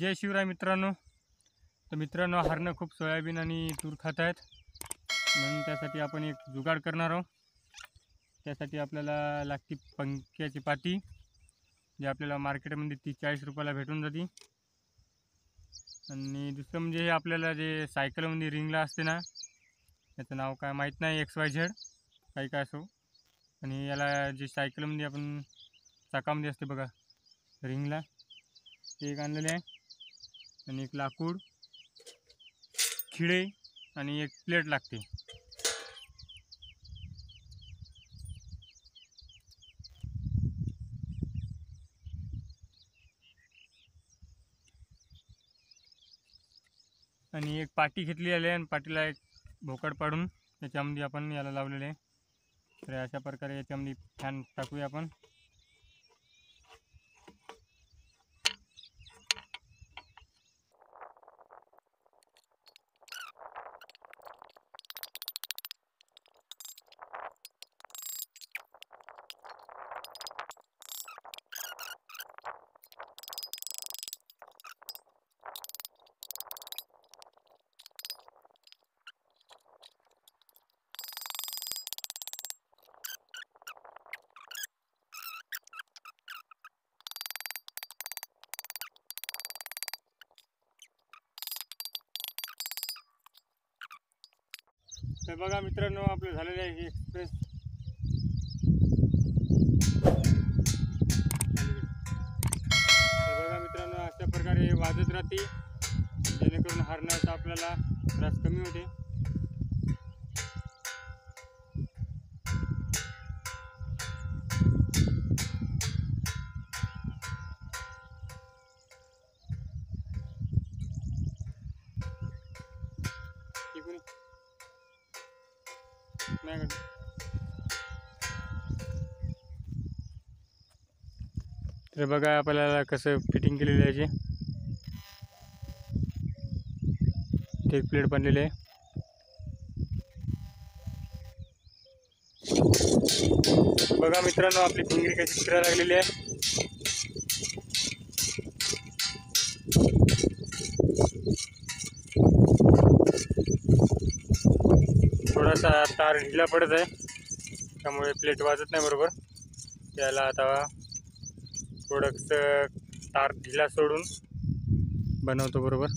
जय शिवराय मित्रांनो. तर मित्रांनो, हरणं खूप सोयाबीन आणि तूर खात आहेत, म्हणून त्यासाठी आपण एक जुगाड करणार आहोत. त्यासाठी आपल्याला लागती पंख्याची पाती, जे आपल्याला मार्केटमध्ये 30-40 रुपयाला भेटून जाते. आणि दुसरं म्हणजे हे आपल्याला जे सायकलमध्ये रिंगला असते ना, त्याचं नाव काय माहीत नाही, XYZ काही काय असो. आणि याला जे सायकलमध्ये आपण चाकामध्ये असते बघा रिंगला, ते एक आणलेले आहे. आणि एक लाकूड, खिळे आणि एक प्लेट लागते. आणि एक पाटी घेतली आहे आणि पाटीला एक भोकड पाडून त्याच्यामध्ये आपण याला लावलेले आहे. तर अशा प्रकारे याच्यामध्ये फॅन टाकूया आपण. तर बघा मित्रांनो, आपलं झालेलं आहे हे एक्सप्रेस. तर बघा मित्रांनो, अशा प्रकारे वाजत राहते, जेणेकरून हरण्याचा आपल्याला त्रास कमी होते. तर बघा आपल्याला कसं फिटिंग केलेलं आहे. ते एक प्लेट बनलेली आहे. बघा मित्रांनो, आपली भिंगरी कशी फिरायला लागलेली आहे. थोडासा तार ढिला पडत आहे, त्यामुळे प्लेट वाजत नाही बरोबर. त्याला आता थोडंसं तार ढिला सोडून बनवतो बरोबर.